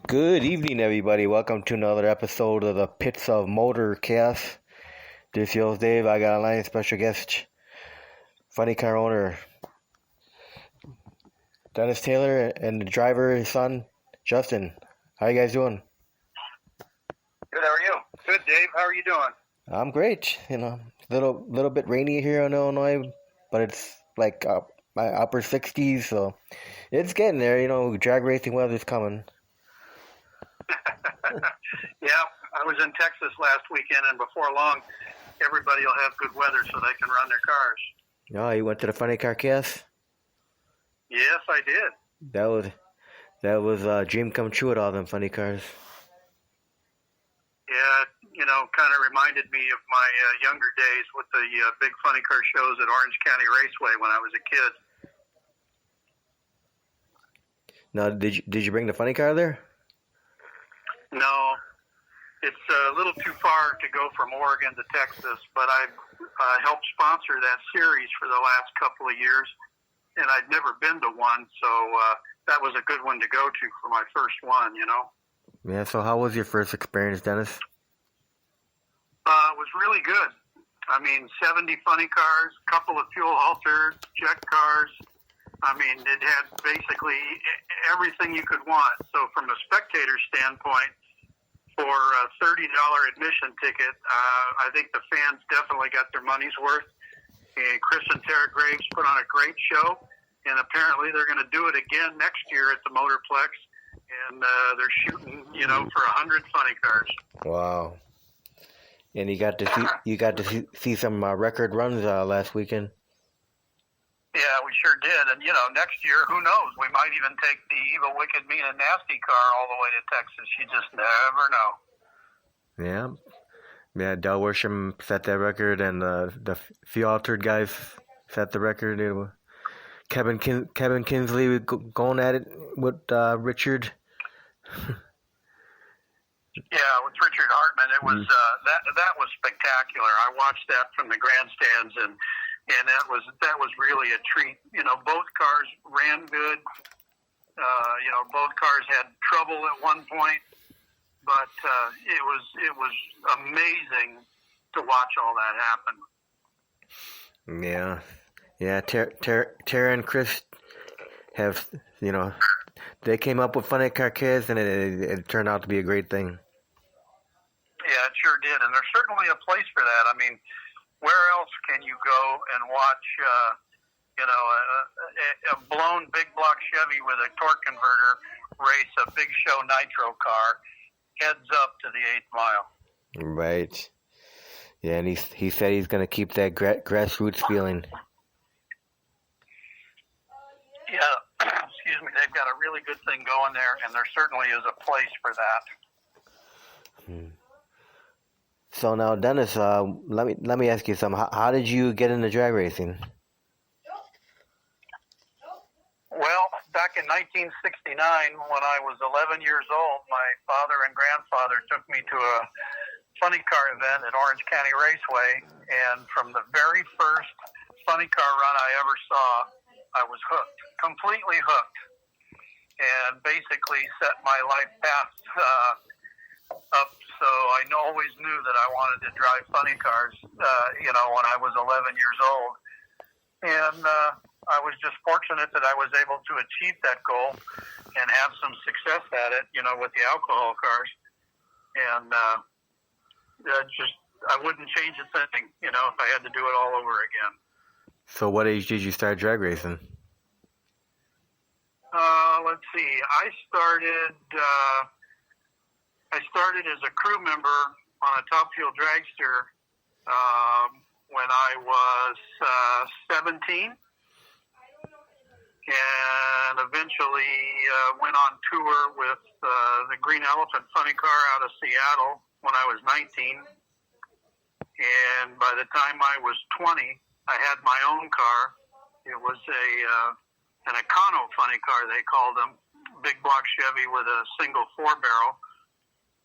Good evening, everybody. Welcome to another episode of the Pits of Motor Cast. This is your host, Dave. I got a line special guest, funny car owner Dennis Taylor, and the driver, his son, Justin. How you guys doing? Good. How are you? Good, Dave. How are you doing? I'm great. Little bit rainy here in Illinois, but it's like my upper 60s, so it's getting there. Drag racing weather's coming. Yeah, I was in Texas last weekend, and before long, everybody will have good weather so they can run their cars. Oh, you went to the funny car cast? Yes, I did. That was a dream come true with all them funny cars. Yeah, kind of reminded me of my younger days with the big funny car shows at Orange County Raceway when I was a kid. Now, did you bring the funny car there? No, it's a little too far to go from Oregon to Texas, but I helped sponsor that series for the last couple of years, and I'd never been to one, so that was a good one to go to for my first one, Yeah, so how was your first experience, Dennis? It was really good. 70 funny cars, a couple of fuel halters, jet cars. It had basically everything you could want. So from a spectator standpoint, for a $30 admission ticket, I think the fans definitely got their money's worth. And Chris and Tara Graves put on a great show, and apparently they're going to do it again next year at the Motorplex. And they're shooting, for 100 funny cars. Wow! And you got to see some record runs last weekend. Yeah, we sure did. And, next year, who knows? We might even take the Evil, Wicked, Mean, and Nasty car all the way to Texas. You just never know. Yeah. Del Worsham set that record, and the few altered guys set the record. Kevin Kinsley going at it with Richard. Yeah, with Richard Hartman, it was that was spectacular. I watched that from the grandstands, and that was really a treat. Both cars ran good. Both cars had trouble at one point, but it was amazing to watch all that happen. Yeah. Tara and Chris have they came up with funny car kids, and it turned out to be a great thing. Yeah, it sure did, and there's certainly a place for that. Where else can you go and watch, a blown big block Chevy with a torque converter race a big show nitro car heads up to the 8th mile? Right. Yeah, and he said he's going to keep that grassroots feeling. Yeah, excuse me. They've got a really good thing going there, and there certainly is a place for that. So now, Dennis, let me ask you something. How did you get into drag racing? Well, back in 1969, when I was 11 years old, my father and grandfather took me to a funny car event at Orange County Raceway, and from the very first funny car run I ever saw, I was hooked, completely hooked, and basically set my life path up. So I always knew that I wanted to drive funny cars, when I was 11 years old. And I was just fortunate that I was able to achieve that goal and have some success at it, with the alcohol cars. And I wouldn't change a thing, if I had to do it all over again. So what age did you start drag racing? Let's see. I started as a crew member on a Top Fuel dragster when I was 17, and eventually went on tour with the Green Elephant Funny Car out of Seattle when I was 19. And by the time I was 20, I had my own car. It was an Econo funny car, they called them, big block Chevy with a single 4-barrel.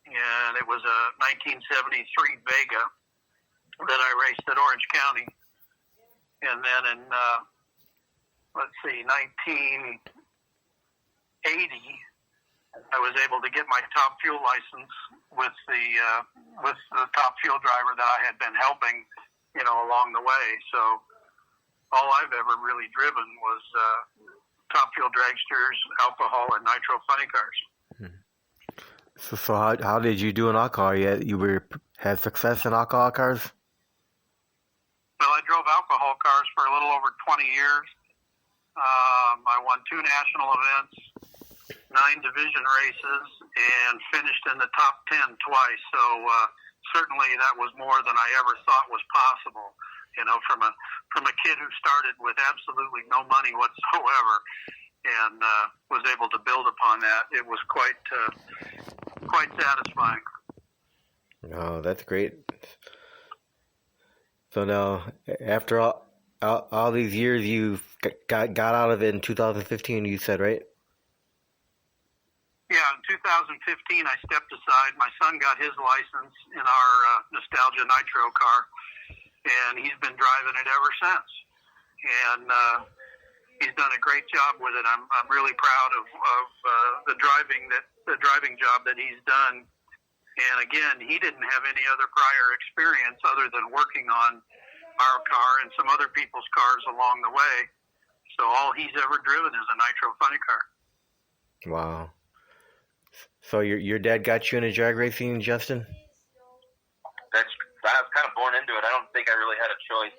And it was a 1973 Vega that I raced at Orange County. And then in, 1980, I was able to get my top fuel license with the top fuel driver that I had been helping, along the way. So all I've ever really driven was top fuel dragsters, alcohol, and nitro funny cars. So how did you do in alcohol? You had success in alcohol cars? Well, I drove alcohol cars for a little over 20 years. I won 2 national events, 9 division races, and finished in the top 10 twice. So certainly that was more than I ever thought was possible. From a kid who started with absolutely no money whatsoever, and was able to build upon that. It was quite satisfying. Oh, that's great. So now, after all these years, you got out of it in 2015. You said, right? Yeah, in 2015, I stepped aside. My son got his license in our Nostalgia Nitro car, and he's been driving it ever since. And he's done a great job with it. I'm really proud of the driving job that he's done. And again, he didn't have any other prior experience other than working on our car and some other people's cars along the way. So all he's ever driven is a nitro funny car. Wow. So your dad got you into drag racing, Justin? I was kind of born into it. I don't think I really had a choice.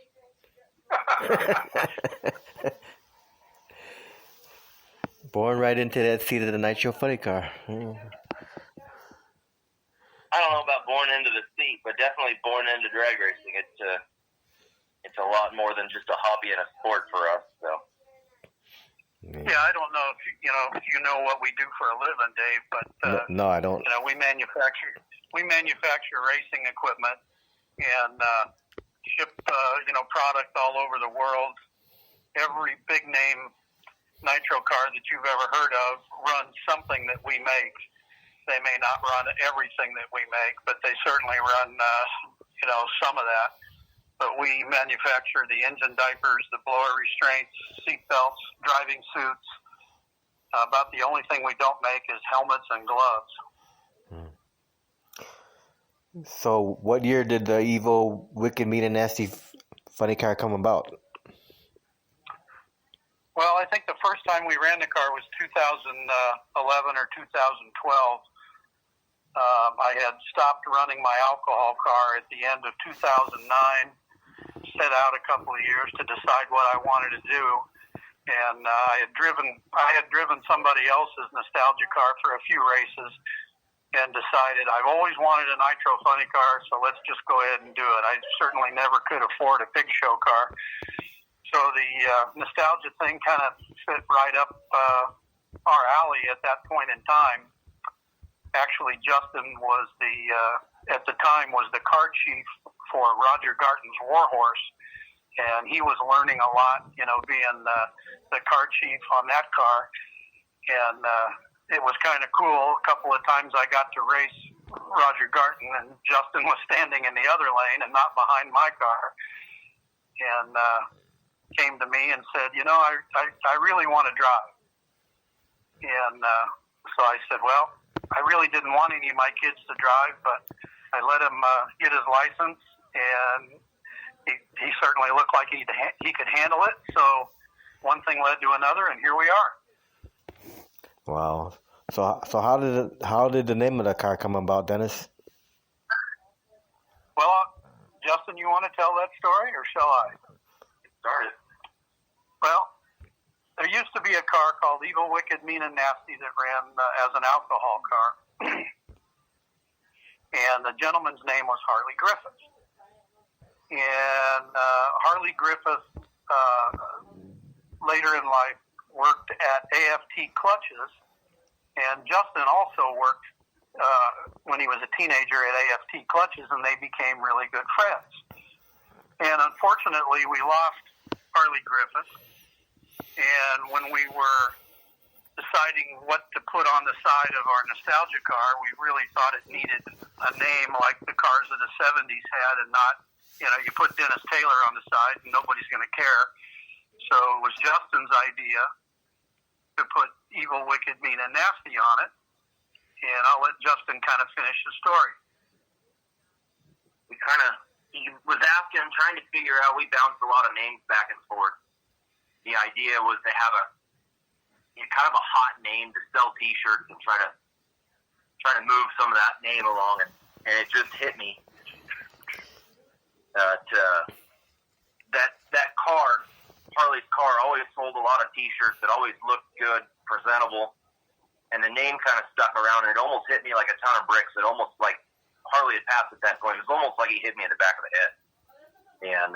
Born right into that seat of the nitro funny car. I don't know about born into the seat, but definitely born into drag racing. It's a lot more than just a hobby and a sport for us. So. Yeah, I don't know if you know what we do for a living, Dave, but no, I don't. We manufacture racing equipment and ship product all over the world. Every big name nitro car that you've ever heard of runs something that we make. They may not run everything that we make, but they certainly run, some of that. But we manufacture the engine diapers, the blower restraints, seat belts, driving suits. About the only thing we don't make is helmets and gloves. So what year did the Evil, Wicked, Mean, and Nasty funny car come about? Well, I think the first time we ran the car was 2011 or 2012. I had stopped running my alcohol car at the end of 2009, set out a couple of years to decide what I wanted to do, and I had driven somebody else's nostalgia car for a few races and decided I've always wanted a nitro funny car, so let's just go ahead and do it. I certainly never could afford a big show car. So the nostalgia thing kind of fit right up our alley at that point in time. Actually, Justin was at the time was the car chief for Roger Garton's Warhorse, and he was learning a lot, being the car chief on that car. And it was kind of cool. A couple of times I got to race Roger Garton, and Justin was standing in the other lane and not behind my car. And came to me and said, I really want to drive. And so I said, well, I really didn't want any of my kids to drive, but I let him get his license, and he certainly looked like he could handle it. So one thing led to another, and here we are. Wow. So how did the name of the car come about, Dennis? Well, Justin, you want to tell that story, or shall I? Start it. Well, there used to be a car called Evil, Wicked, Mean, and Nasty that ran as an alcohol car. And the gentleman's name was Harley Griffith. And Harley Griffith, later in life, worked at AFT Clutches. And Justin also worked when he was a teenager at AFT Clutches, and they became really good friends. And unfortunately, we lost Harley Griffith. And when we were deciding what to put on the side of our nostalgia car, we really thought it needed a name like the cars of the 70s had, and not, you put Dennis Taylor on the side and nobody's going to care. So it was Justin's idea to put Evil, Wicked, Mean, and Nasty on it. and I'll let Justin kind of finish the story. He was asking, trying to figure out, we bounced a lot of names back and forth. The idea was to have kind of a hot name to sell T-shirts and try to move some of that name along, and it just hit me that car, Harley's car, always sold a lot of T-shirts that always looked good, presentable, and the name kind of stuck around, and it almost hit me like a ton of bricks. It almost like Harley had passed at that point. It was almost like he hit me in the back of the head, and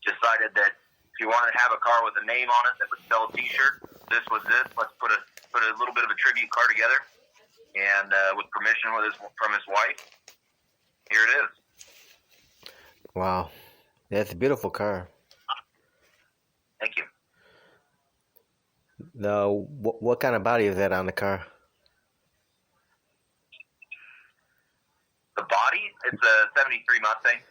decided that if you wanted to have a car with a name on it that would sell a T-shirt, this was it. Let's put a little bit of a tribute car together, and with permission from his wife, here it is. Wow, that's a beautiful car. Thank you. Now, what kind of body is that on the car? The body, it's a 73 Mustang.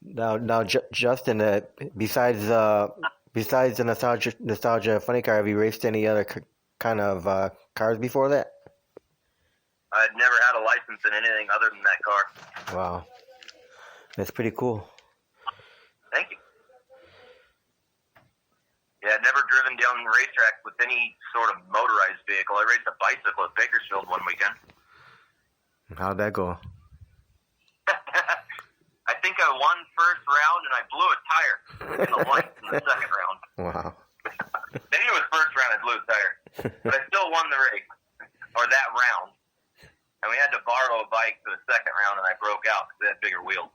Now, Justin, besides the nostalgia funny car, have you raced any other kind of cars before that? I'd never had a license in anything other than that car. Wow, that's pretty cool. Thank you. Yeah, I'd never driven down the racetrack with any sort of motorized vehicle. I raced a bicycle at Bakersfield one weekend. How'd that go? I think I won first round, and I blew a tire in the lights in the second round. Wow. Maybe it was first round I blew a tire. But I still won the race, or that round. And we had to borrow a bike for the second round, and I broke out because it had bigger wheels.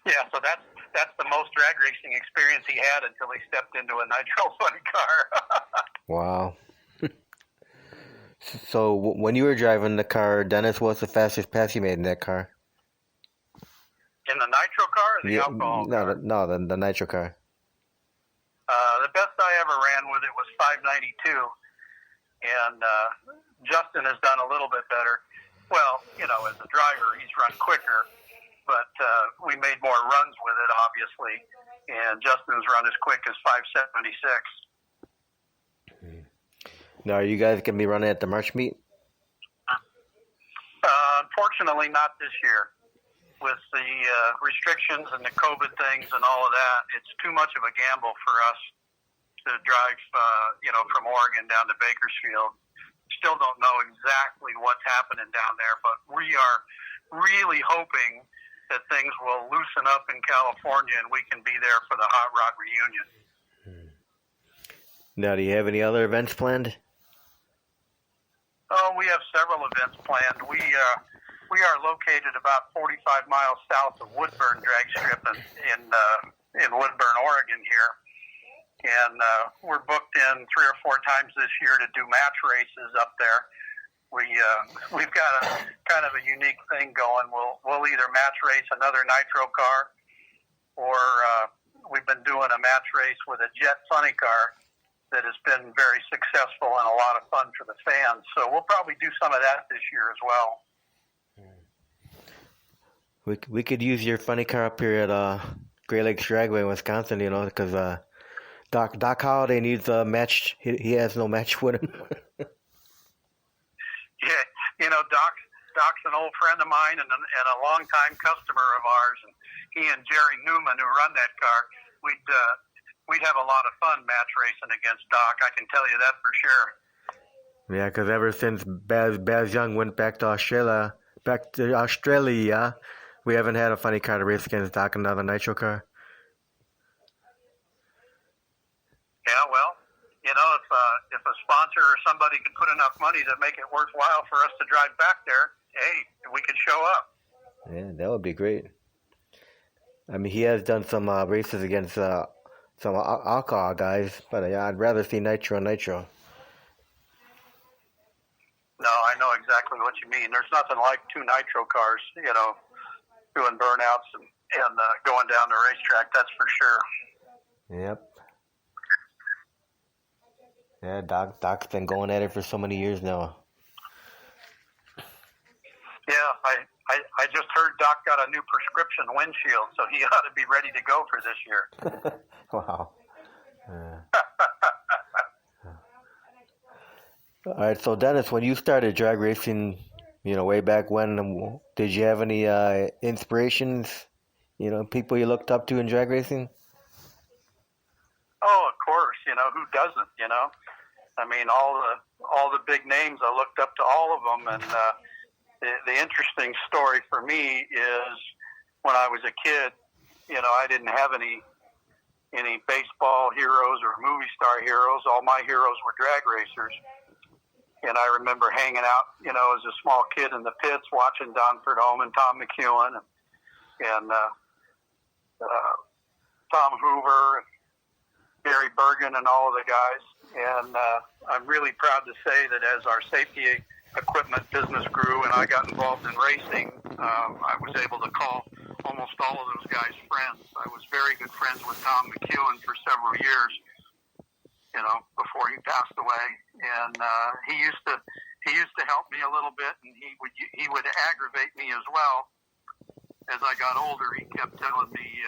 Yeah, so that's the most drag racing experience he had until he stepped into a nitro funny car. Wow. So when you were driving the car, Dennis, what's the fastest pass you made in that car? In the nitro car or the alcohol car? No, the nitro car. The best I ever ran with it was 592, and Justin has done a little bit better. Well, as a driver, he's run quicker, but we made more runs with it, obviously, and Justin's run as quick as 576. Now, are you guys going to be running at the March meet? Unfortunately, not this year. With the restrictions and the COVID things and all of that, it's too much of a gamble for us to drive, from Oregon down to Bakersfield. Still don't know exactly what's happening down there, but we are really hoping that things will loosen up in California and we can be there for the Hot Rod reunion. Now, do you have any other events planned? Oh, we have several events planned. We are located about 45 miles south of Woodburn Drag Strip in Woodburn, Oregon here. And we're booked in 3 or 4 times this year to do match races up there. We've got a kind of a unique thing going. We'll either match race another nitro car, or we've been doing a match race with a jet funny car that has been very successful and a lot of fun for the fans. So we'll probably do some of that this year as well. We could use your funny car up here at Great Lakes Dragway in Wisconsin, because Doc Holliday needs a match. He has no match with him. Yeah, Doc's an old friend of mine and a longtime customer of ours, and he and Jerry Newman, who run that car, we'd have a lot of fun match racing against Doc. I can tell you that for sure. Yeah, because ever since Baz Young went back to Australia, we haven't had a funny car to race against Doc, another nitro car. Yeah, well, if a sponsor or somebody could put enough money to make it worthwhile for us to drive back there, hey, we could show up. Yeah, that would be great. I mean, he has done some races against some alcohol guys, but I'd rather see nitro. No, I know exactly what you mean. There's nothing like 2 nitro cars, doing burnouts and going down the racetrack, that's for sure. Yep. Yeah, Doc's been going at it for so many years now. Yeah, I just heard Doc got a new prescription windshield, so he ought to be ready to go for this year. Wow. All right, so Dennis, when you started drag racing, way back when, did you have any inspirations, people you looked up to in drag racing? Oh, of course. Who doesn't? I mean, all the big names. I looked up to all of them, and the interesting story for me is when I was a kid. I didn't have any baseball heroes or movie star heroes. All my heroes were drag racers. And I remember hanging out, as a small kid in the pits, watching Don Prudhomme and Tom McEwen and Tom Hoover, and Gary Bergen, and all of the guys. And I'm really proud to say that as our safety equipment business grew and I got involved in racing, I was able to call almost all of those guys friends. I was very good friends with Tom McEwen for several years, before he passed away. And he used to help me a little bit, and he would aggravate me as well. As I got older, he kept telling me,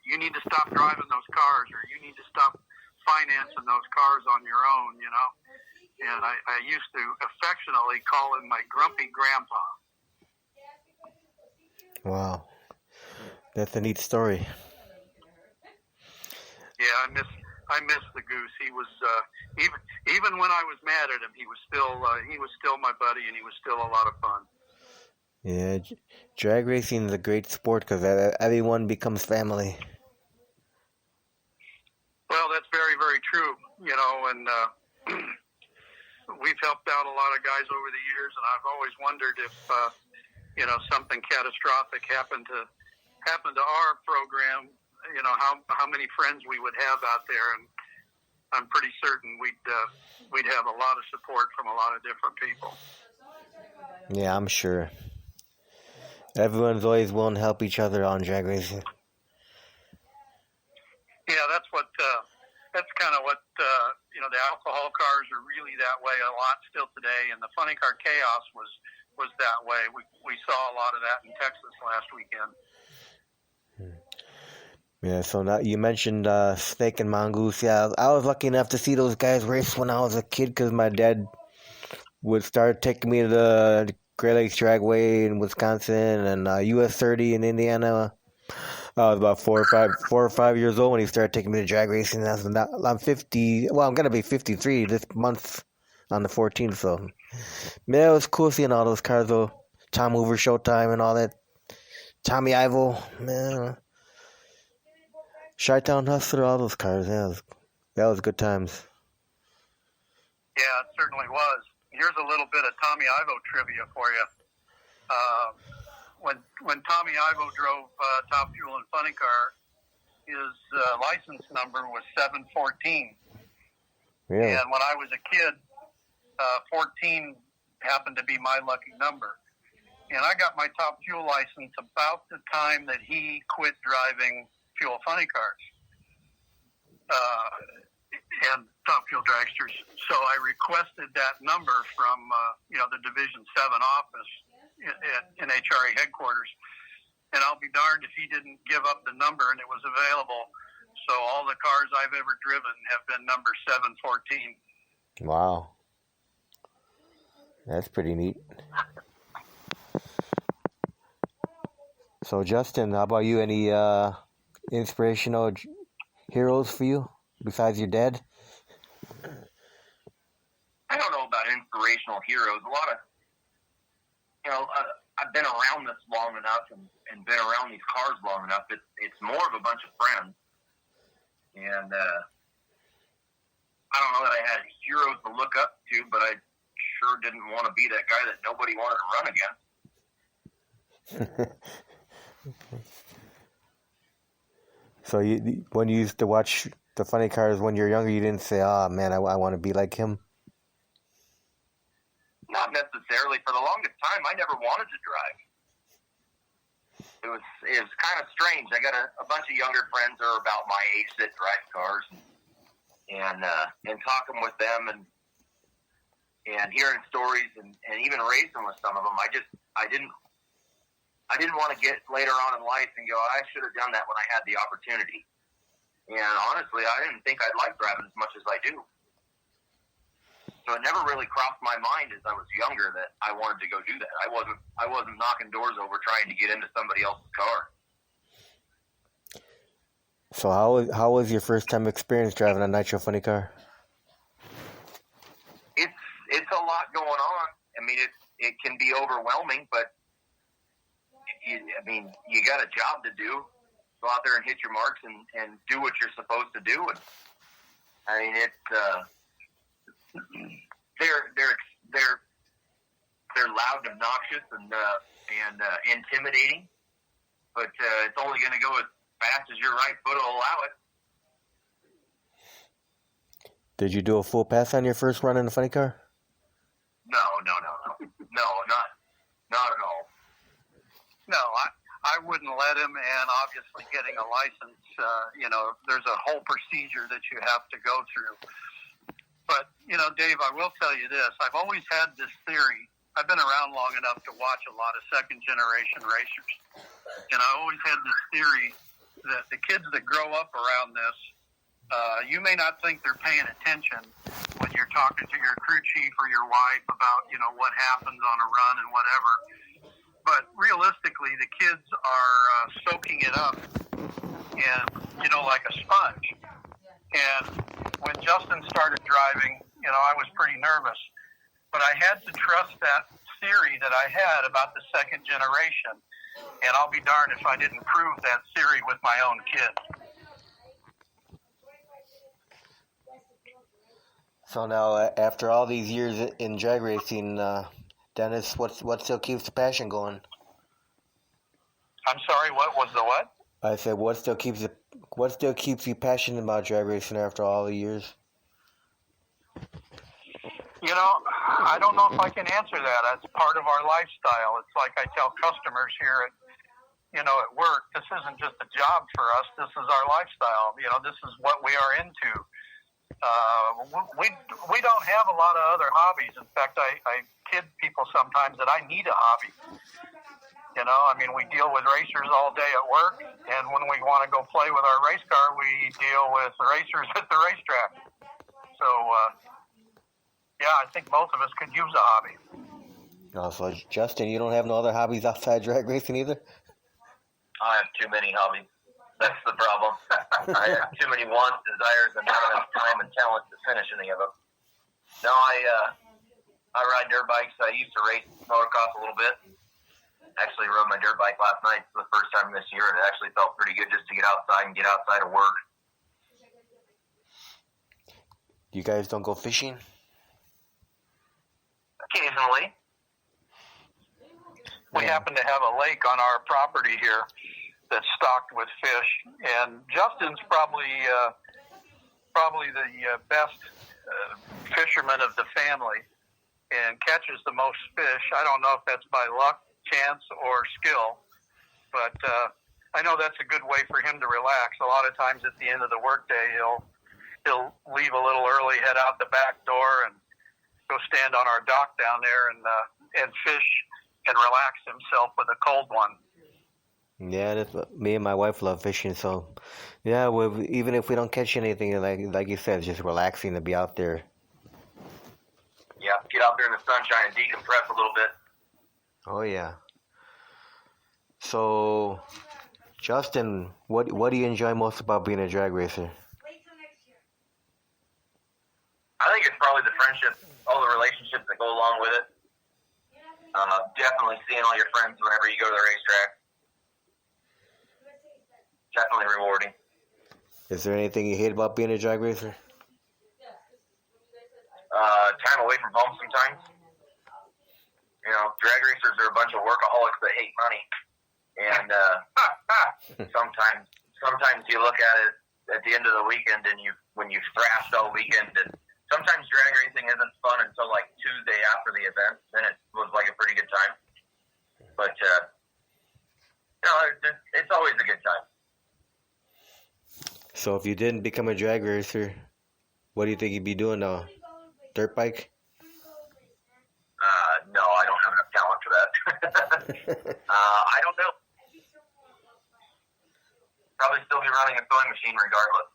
you need to stop driving those cars, or you need to stop financing those cars on your own, And I used to affectionately call him my grumpy grandpa. Wow. That's a neat story. Yeah, I miss the Goose. He was even when I was mad at him, he was still my buddy, and he was still a lot of fun. Yeah, drag racing is a great sport because everyone becomes family. Well, that's very, very true. And we've helped out a lot of guys over the years, and I've always wondered if something catastrophic happened to our program. How many friends we would have out there, and I'm pretty certain we'd have a lot of support from a lot of different people. Yeah, I'm sure. Everyone's always willing to help each other on drag racing. Yeah, that's kind of what the alcohol cars are really that way a lot still today, and the funny car chaos was that way. We saw a lot of that in Texas last weekend. Yeah, so now you mentioned Snake and Mongoose. Yeah, I was lucky enough to see those guys race when I was a kid because my dad would start taking me to the Great Lakes Dragway in Wisconsin and US 30 in Indiana. I was about 4 or 5 years old when he started taking me to drag racing. I'm 50. Well, I'm gonna be 53 this month on the 14th. So, man, it was cool seeing all those cars though. Tom Hoover Showtime and all that. Tommy Ivo, man. Chi-Town Hustler, all those cars. Yeah, that was good times. Yeah, it certainly was. Here's a little bit of Tommy Ivo trivia for you. When Tommy Ivo drove Top Fuel and Funny Car, his license number was 714. Really? And when I was a kid, 14 happened to be my lucky number. And I got my Top Fuel license about the time that he quit driving Fuel Funny Cars and Top Fuel Dragsters. So I requested that number from the Division 7 office in HRA headquarters, and I'll be darned if he didn't give up the number and it was available. So all the cars I've ever driven have been number 714. Wow, that's pretty neat. So Justin, how about you? Any inspirational heroes for you besides your dad? I don't know about inspirational heroes. A lot of, I've been around this long enough and been around these cars long enough. It's more of a bunch of friends. And I don't know that I had heroes to look up to, but I sure didn't want to be that guy that nobody wanted to run against. So when you used to watch the funny cars when you were younger, you didn't say, "Oh man, I want to be like him." Not necessarily. For the longest time, I never wanted to drive. It was kind of strange. I got a bunch of younger friends that are about my age that drive cars, and talking with them and hearing stories and even racing with some of them. I didn't I didn't want to get later on in life and go, I should have done that when I had the opportunity. And honestly, I didn't think I'd like driving as much as I do. So it never really crossed my mind as I was younger that I wanted to go do that. I wasn't knocking doors over trying to get into somebody else's car. So how was your first time experience driving a nitro funny car? It's a lot going on. I mean, it can be overwhelming, but you got a job to do. Go out there and hit your marks and do what you're supposed to do. And I mean, they're loud, obnoxious, and intimidating. But it's only going to go as fast as your right foot will allow it. Did you do a full pass on your first run in a funny car? No, not at all. No, I wouldn't let him, and obviously getting a license, there's a whole procedure that you have to go through. But, Dave, I will tell you this. I've always had this theory. I've been around long enough to watch a lot of second-generation racers. And I always had this theory that the kids that grow up around this, you may not think they're paying attention when you're talking to your crew chief or your wife about, what happens on a run and whatever. But realistically, the kids are soaking it up and, like a sponge. And when Justin started driving, I was pretty nervous. But I had to trust that theory that I had about the second generation. And I'll be darned if I didn't prove that theory with my own kid. So now, after all these years in drag racing, Dennis, what still keeps the passion going? I'm sorry, what was the what? I said, what still keeps you passionate about drag racing after all the years? I don't know if I can answer that. It's part of our lifestyle. It's like I tell customers here at work, this isn't just a job for us. This is our lifestyle. This is what we are into. We don't have a lot of other hobbies. In fact, I kid people sometimes that I need a hobby. We deal with racers all day at work, and when we want to go play with our race car, we deal with racers at the racetrack. So, I think both of us could use a hobby. Oh, so Justin, you don't have no other hobbies outside drag racing either? I have too many hobbies. That's the problem. I have too many wants, desires, and not enough time and talent to finish any of them. No, I ride dirt bikes. I used to race motocross a little bit. Actually rode my dirt bike last night for the first time this year, and it actually felt pretty good just to get outside and get outside of work. You guys don't go fishing? Occasionally. We happen to have a lake on our property here that's stocked with fish, and Justin's probably the best fisherman of the family and catches the most fish. I don't know if that's by luck, chance, or skill, but I know that's a good way for him to relax. A lot of times at the end of the workday, he'll leave a little early, head out the back door, and go stand on our dock down there and fish and relax himself with a cold one. Yeah, me and my wife love fishing, so yeah, even if we don't catch anything, like you said, it's just relaxing to be out there. Yeah, get out there in the sunshine and decompress a little bit. Oh yeah. So, Justin, what do you enjoy most about being a drag racer? I think it's probably the friendships, all the relationships that go along with it. Definitely seeing all your friends whenever you go to the racetrack. Definitely rewarding. Is there anything you hate about being a drag racer? Time away from home sometimes. Drag racers are a bunch of workaholics that hate money. And sometimes you look at it at the end of the weekend and when you've thrashed all weekend, and sometimes drag racing isn't fun until like Tuesday after the event. Then it was like a pretty good time. But it's always a good time. So if you didn't become a drag racer, what do you think you'd be doing now? Dirt bike? No, I don't have enough talent for that. I don't know. Probably still be running a sewing machine regardless.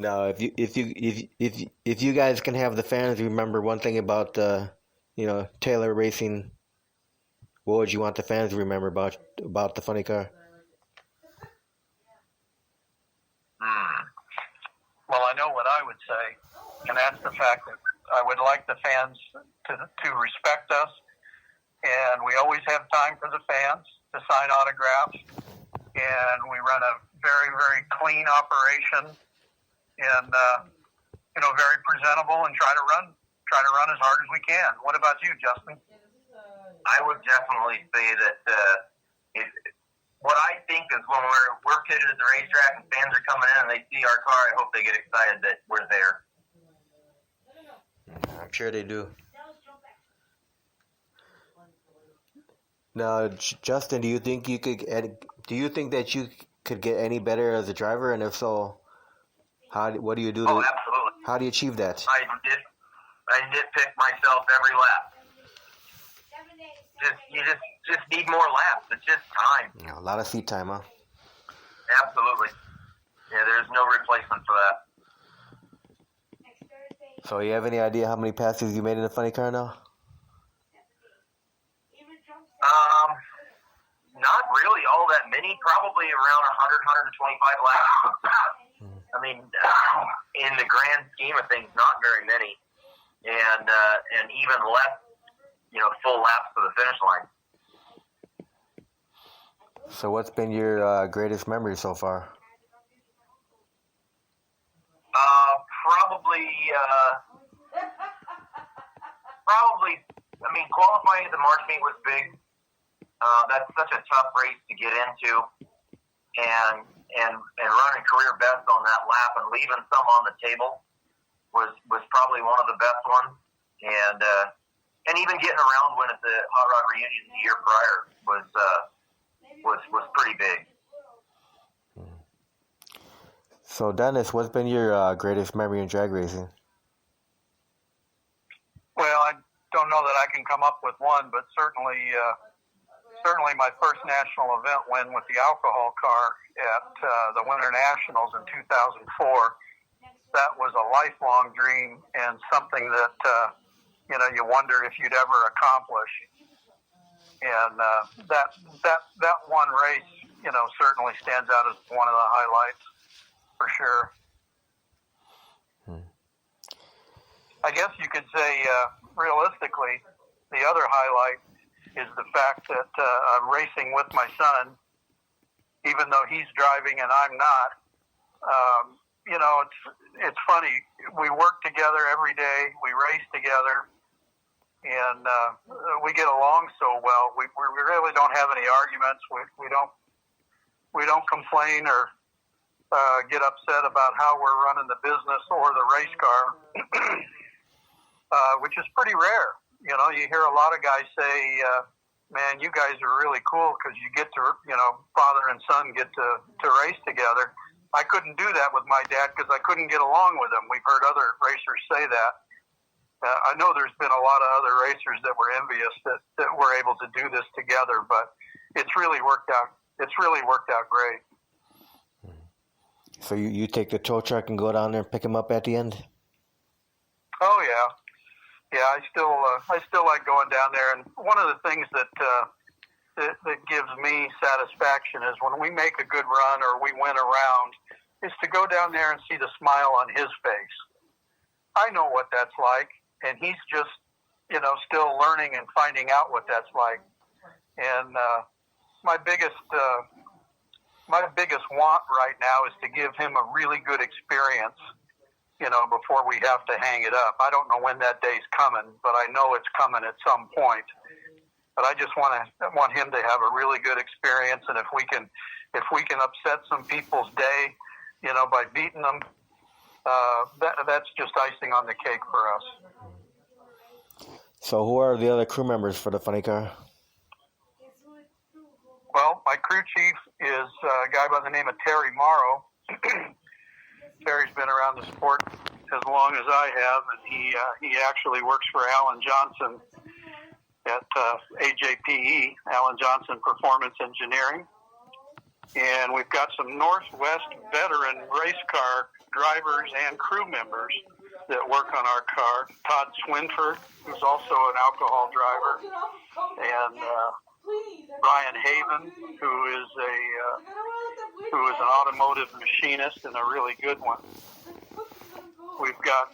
Now, if you guys can have the fans remember one thing about Taylor Racing, what would you want the fans to remember about the funny car? Well, I know what I would say, and that's the fact that I would like the fans to respect us, and we always have time for the fans to sign autographs, and we run a very, very clean operation, and very presentable, and try to run as hard as we can. What about you, Justin? I would definitely say that what I think is when we're pitted at the racetrack and fans are coming in and they see our car, I hope they get excited that we're there. I'm sure they do. Now, Justin, do you think that you could get any better as a driver, and if so, what do you do? Oh, absolutely. How do you achieve that? I nitpick myself every lap. You just need more laps. It's just time. A lot of seat time, huh? Absolutely. Yeah, there's no replacement for that. So you have any idea how many passes you made in a funny car now? Not really all that many. Probably around 100, 125 laps. I mean, in the grand scheme of things, not very many, and even less, full laps to the finish line. So what's been your greatest memory so far? Probably. I mean, qualifying at the March meet was big. That's such a tough race to get into, and running career best on that lap and leaving some on the table was probably one of the best ones. And even getting around when at the Hot Rod reunion the year prior was pretty big. So Dennis, what's been your greatest memory in drag racing? Well, I don't know that I can come up with one, but certainly my first national event win with the alcohol car at the Winter Nationals in 2004. That was a lifelong dream and something that you wonder if you'd ever accomplish. And that one race, certainly stands out as one of the highlights for sure. I guess you could say, realistically, the other highlight is the fact that I'm racing with my son, even though he's driving and I'm not. It's funny. We work together every day. We race together, and we get along so well. We really don't have any arguments. We don't complain or get upset about how we're running the business or the race car, which is pretty rare. You hear a lot of guys say, man, you guys are really cool because you get to, father and son get to race together. I couldn't do that with my dad because I couldn't get along with him. We've heard other racers say that. I know there's been a lot of other racers that were envious that were able to do this together, but it's really worked out. It's really worked out great. So you take the tow truck and go down there and pick him up at the end? Oh yeah. Yeah, I still like going down there, and one of the things that gives me satisfaction is when we make a good run or we win a round, is to go down there and see the smile on his face. I know what that's like, and he's just, still learning and finding out what that's like. And my biggest want right now is to give him a really good experience, before we have to hang it up. I don't know when that day's coming, but I know it's coming at some point. But I just want him to have a really good experience, and if we can upset some people's day, by beating them, that's just icing on the cake for us. So who are the other crew members for the funny car? Well, my crew chief is a guy by the name of Terry Morrow. Terry's been around the sport as long as I have, and he actually works for Alan Johnson at AJPE, Alan Johnson Performance Engineering. And we've got some Northwest veteran race car drivers and crew members that work on our car. Todd Swinford, who's also an alcohol driver, and Brian Haven, who is an automotive machinist and a really good one. We've got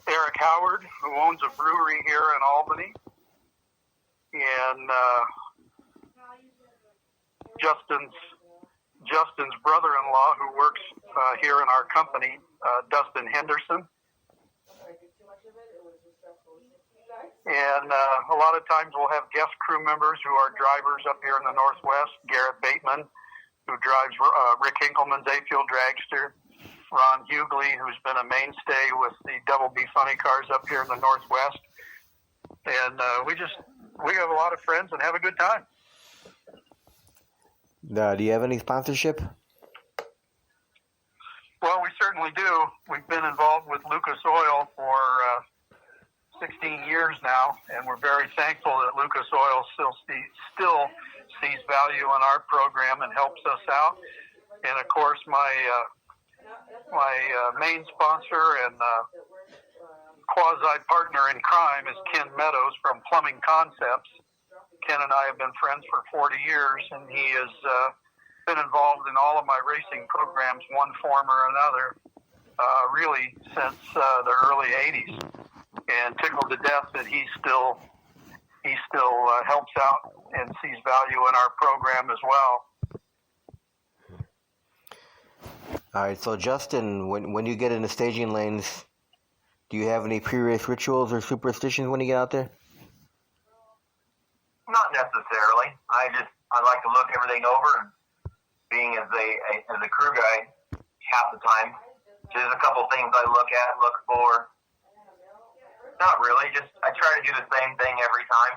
Eric Howard, who owns a brewery here in Albany, and Justin's brother-in-law, who works here in our company, Dustin Henderson. And a lot of times we'll have guest crew members who are drivers up here in the Northwest. Garrett Bateman, who drives Rick Hinkleman's A-Field dragster. Ron Hughley, who's been a mainstay with the Double B Funny Cars up here in the Northwest. And we have a lot of friends and have a good time. Do you have any sponsorship? Well, we certainly do. We've been involved with Lucas Oil for 16 years now, and we're very thankful that Lucas Oil still sees value in our program and helps us out. And of course, my main sponsor and quasi-partner in crime is Ken Meadows from Plumbing Concepts. Ken and I have been friends for 40 years, and he has been involved in all of my racing programs, one form or another, really since the early 80s. And tickled to death that he still helps out and sees value in our program as well. All right, so Justin, when you get in the staging lanes, do you have any pre-race rituals or superstitions when you get out there? Not necessarily. I like to look everything over, and being as a crew guy, half the time, there's a couple things I look for. Not really. Just I try to do the same thing every time.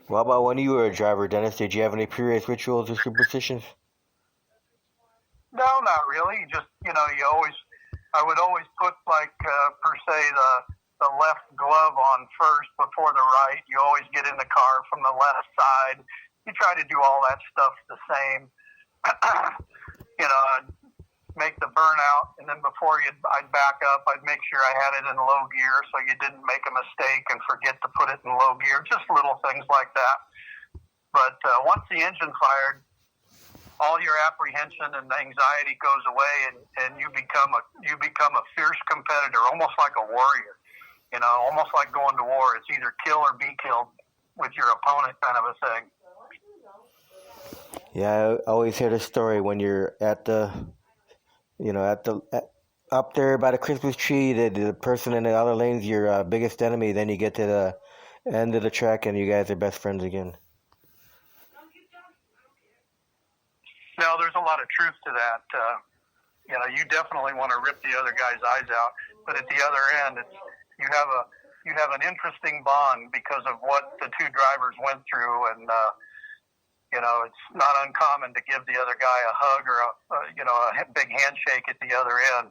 What about when you were a driver, Dennis? Did you have any pre-race rituals or superstitions? No, not really. Just I would always put per se the left glove on first before the right. You always get in the car from the left side. You try to do all that stuff the same. I'd make the burnout, and then I'd back up. I'd make sure I had it in low gear so you didn't make a mistake and forget to put it in low gear. Just little things like that. But once the engine fired, all your apprehension and anxiety goes away, and you become a fierce competitor, almost like a warrior. Almost like going to war. It's either kill or be killed with your opponent, kind of a thing. Yeah, I always hear the story when you're up there by the Christmas tree, the person in the other lane's your biggest enemy. Then you get to the end of the track, and you guys are best friends again. No, there's a lot of truth to that. You definitely want to rip the other guy's eyes out, but at the other end, you have an interesting bond because of what the two drivers went through, and it's not uncommon to give the other guy a hug or a big handshake at the other end.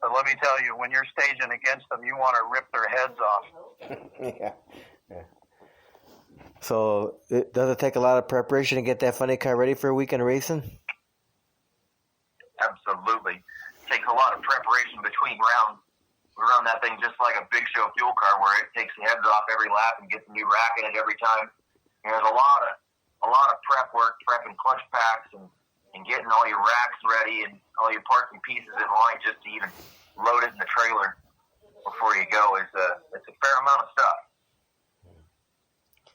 But let me tell you, when you're staging against them, you want to rip their heads off. Yeah. So, does it take a lot of preparation to get that funny car ready for a weekend racing? Absolutely. It takes a lot of preparation between rounds. We run that thing just like a big show fuel car, where it takes the heads off every lap and gets a new rack in it every time. And there's a lot of prep work, prepping clutch packs and getting all your racks ready and all your parts and pieces in line just to even load it in the trailer before you go. It's a fair amount of stuff.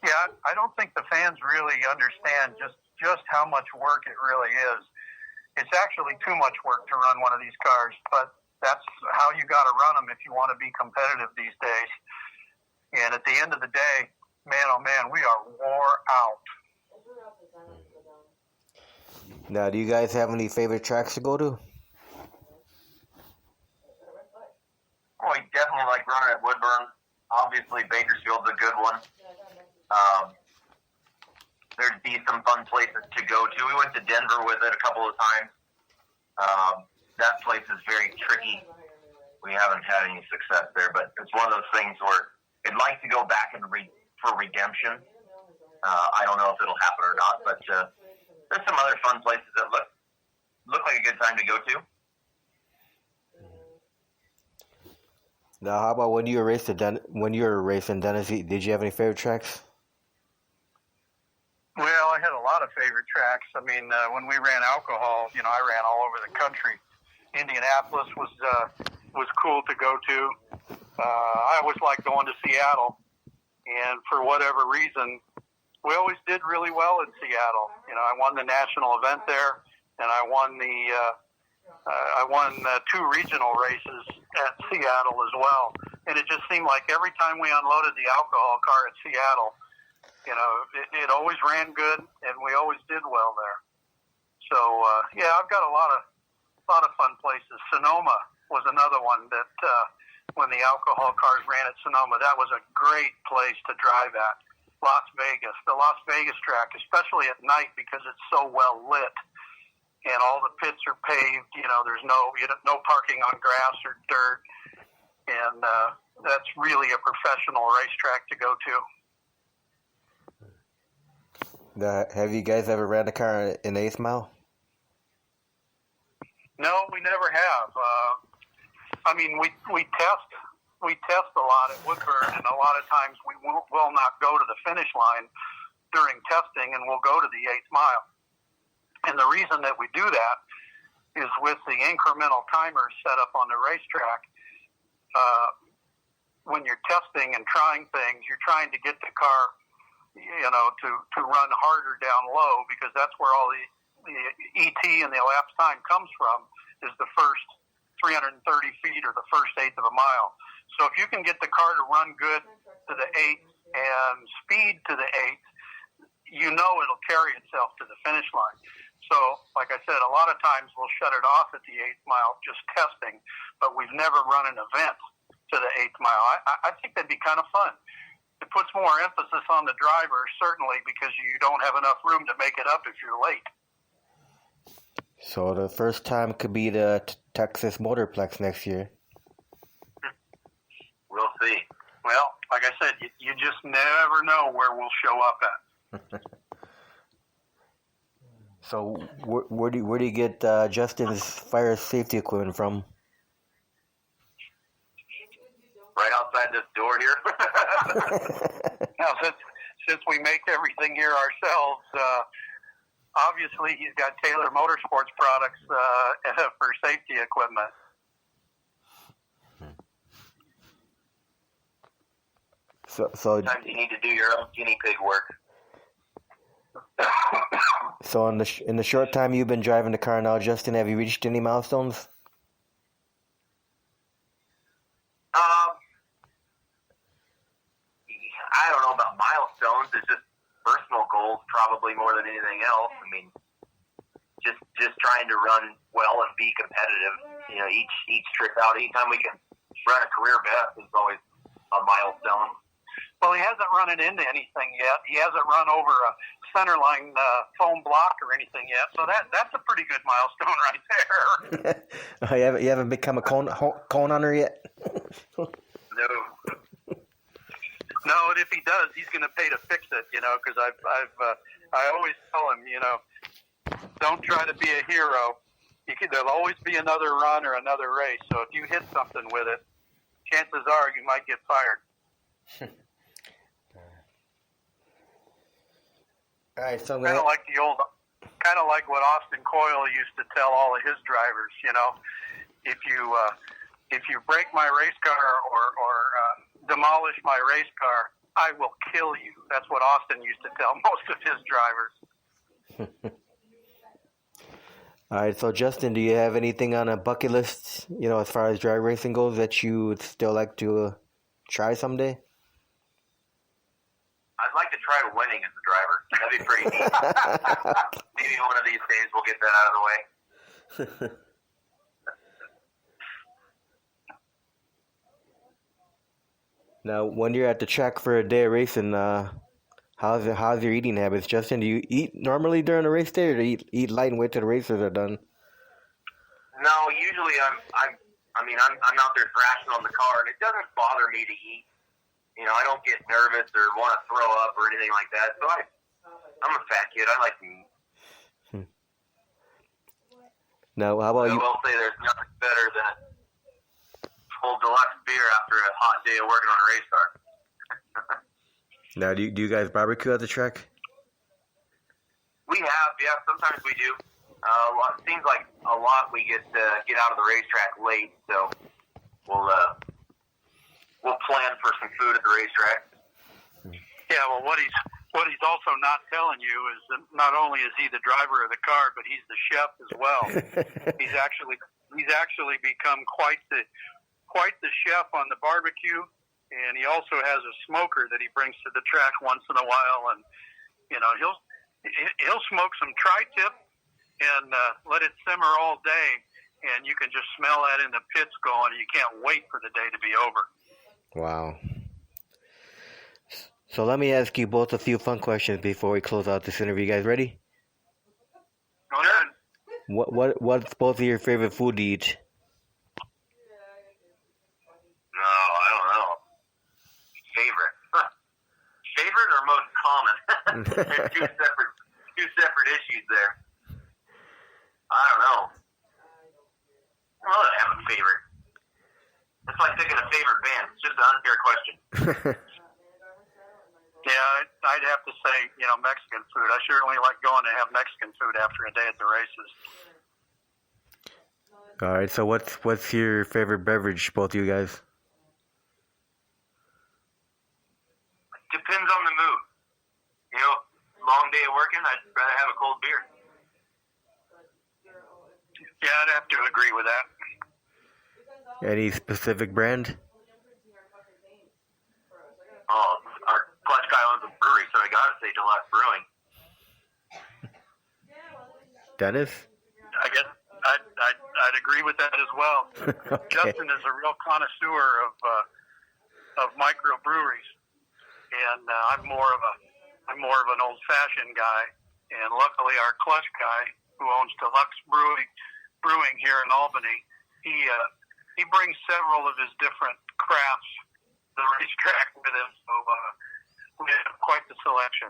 Yeah, I don't think the fans really understand just how much work it really is. It's actually too much work to run one of these cars, but that's how you got to run them if you want to be competitive these days. And at the end of the day, man, oh man, we are wore out. Now, do you guys have any favorite tracks to go to? Well, we definitely like running at Woodburn. Obviously, Bakersfield's a good one. There'd be some fun places to go to. We went to Denver with it a couple of times. That place is very tricky. We haven't had any success there, but it's one of those things where I'd like to go back and for redemption. I don't know if it'll happen or not, but there's some other fun places that look like a good time to go to. Now, how about when you were racing Dennis? Did you have any favorite tracks? Well, I had a lot of favorite tracks. I mean, when we ran alcohol, I ran all over the country. Indianapolis was cool to go to. I always liked going to Seattle, and for whatever reason, we always did really well in Seattle. I won the national event there, and I won two regional races at Seattle as well. And it just seemed like every time we unloaded the alcohol car at Seattle, it always ran good, and we always did well there. So I've got a lot of fun places. Sonoma was another one that when the alcohol cars ran at Sonoma, that was a great place to drive at. The Las Vegas track, especially at night because it's so well lit, and all the pits are paved. There's no parking on grass or dirt, and that's really a professional racetrack to go to. Have you guys ever ran a car in 8th Mile? No, we never have. We test a lot at Woodburn, and a lot of times we will not go to the finish line during testing, and we'll go to the 8th mile. And the reason that we do that is with the incremental timers set up on the racetrack. When you're testing and trying things, you're trying to get the car, to run harder down low, because that's where all the ET and the elapsed time comes from, is the first 330 feet or the first eighth of a mile. So if you can get the car to run good to the eighth and speed to the eighth, it'll carry itself to the finish line. So, like I said, a lot of times we'll shut it off at the 8th mile just testing, but we've never run an event to the 8th mile. I think that'd be kind of fun. It puts more emphasis on the driver, certainly, because you don't have enough room to make it up if you're late. So the first time could be the Texas Motorplex next year. We'll see. Well, like I said, you just never know where we'll show up at. So where do you get Justin's fire safety equipment from? Right outside this door here. Now, since we make everything here ourselves, obviously he's got Taylor Motorsports products for safety equipment. So sometimes you need to do your own guinea pig work. So in the short time you've been driving the car now, Justin, have you reached any milestones? I don't know about milestones. It's just personal goals, probably more than anything else. I mean, just trying to run well and be competitive. Each trip out, anytime we can run a career best is always a milestone. Well, he hasn't run it into anything yet. He hasn't run over a centerline foam block or anything yet. So that's a pretty good milestone right there. You haven't become a cone hunter yet? No. No, and if he does, he's going to pay to fix it. Because I always tell him, don't try to be a hero. There'll always be another run or another race. So if you hit something with it, chances are you might get fired. All right, so kind of like what Austin Coyle used to tell all of his drivers. If you break my race car or demolish my race car, I will kill you. That's what Austin used to tell most of his drivers. All right, so Justin, do you have anything on a bucket list, as far as drag racing goes, that you would still like to try someday? I'd like to try winning as a driver. That'd be pretty neat. Maybe one of these days we'll get that out of the way. Now, when you're at the track for a day of racing, how's your eating habits, Justin? Do you eat normally during a race day, or do you eat light and wait till the races are done? No, usually I'm out there thrashing on the car, and it doesn't bother me to eat I don't get nervous or want to throw up or anything like that. So I'm a fat kid. I like to eat. Now, how about I you? will say there's nothing better than a full deluxe beer after a hot day of working on a race car. Now, do you guys barbecue at the track? We have, yeah. Sometimes we do. It seems like a lot we get out of the racetrack late, so we'll plan for some food at the racetrack. Yeah, well, what he's also not telling you is that not only is he the driver of the car, but he's the chef as well. he's actually become quite the chef on the barbecue, and he also has a smoker that he brings to the track once in a while, and he'll smoke some tri-tip and let it simmer all day, and you can just smell that in the pits going. You can't wait for the day to be over. Wow. So let me ask you both a few fun questions before we close out this interview. You guys ready? Go ahead. What's both of your favorite food to eat? No, I don't know. Favorite? Favorite or most common? There's two separate issues there. I don't know. I don't really have a favorite. It's like picking a favorite band. It's just an unfair question. Yeah, I'd have to say, Mexican food. I certainly like going to have Mexican food after a day at the races. All right. So what's your favorite beverage, both of you guys? Depends on the mood. Long day of working, I'd rather have a cold beer. Yeah, I'd have to agree with that. Any specific brand? Oh, our Clutch guy owns a brewery, so I gotta say Deluxe Brewing. Dennis? I guess I'd agree with that as well. Okay. Justin is a real connoisseur of microbreweries, and I'm more of an old-fashioned guy. And luckily, our Clutch guy, who owns Deluxe Brewing here in Albany, he brings several of his different crafts to the racetrack with him, so we have quite the selection.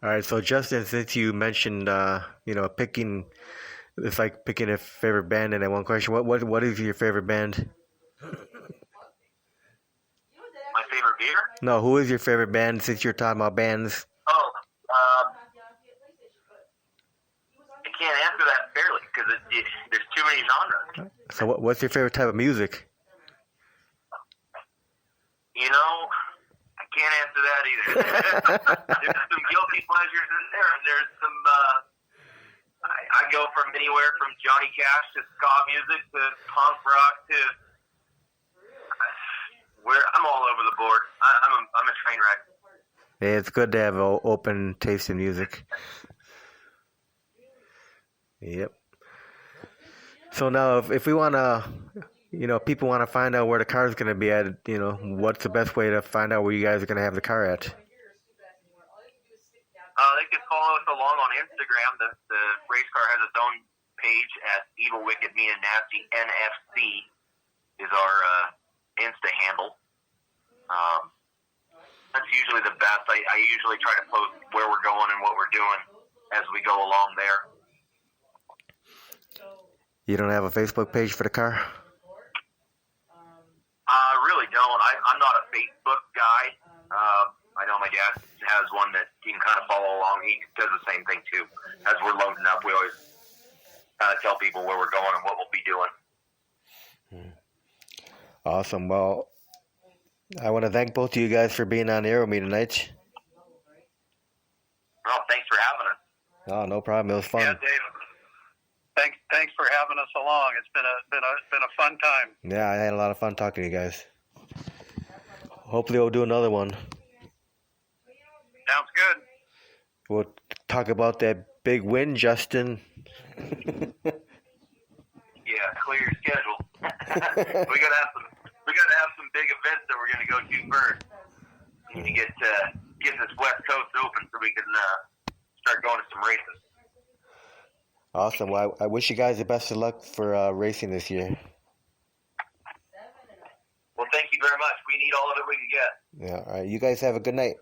All right, so Justin, since you mentioned, picking, it's like picking a favorite band in that one question. What is your favorite band? My favorite beer? No, who is your favorite band since you're talking about bands? Oh, I can't answer that fairly because there's too many genres. So what's your favorite type of music? I can't answer that either. There's some guilty pleasures in there, and there's some. I go from anywhere from Johnny Cash to ska music to punk rock to. I'm all over the board. I'm a train wreck. Yeah, it's good to have an open taste in music. Yep. So now, if we want to, people want to find out where the car is going to be at, what's the best way to find out where you guys are going to have the car at? They can follow us along on Instagram. The race car has its own page at Evil, Wicked, Mean, and Nasty NFC is our Insta handle. That's usually the best. I usually try to post where we're going and what we're doing as we go along there. You don't have a Facebook page for the car? I really don't. I'm not a Facebook guy. I know my dad has one that you can kind of follow along. He does the same thing too. As we're loading up, we always kind of tell people where we're going and what we'll be doing. Awesome. Well, I want to thank both of you guys for being on the air with me tonight. Well, thanks for having us. Oh, no problem. It was fun. Yeah, Dave. Thanks for having us along. It's been a fun time. Yeah, I had a lot of fun talking to you guys. Hopefully we'll do another one. Sounds good. We'll talk about that big win, Justin. Yeah, clear your schedule. we gotta have some big events that we're gonna go to first. We need to get this West Coast open so we can start going to some races. Awesome. Well, I wish you guys the best of luck for racing this year. Well, Well, thank you very much. We need all of it we can get. Yeah, all right. You guys have a good night.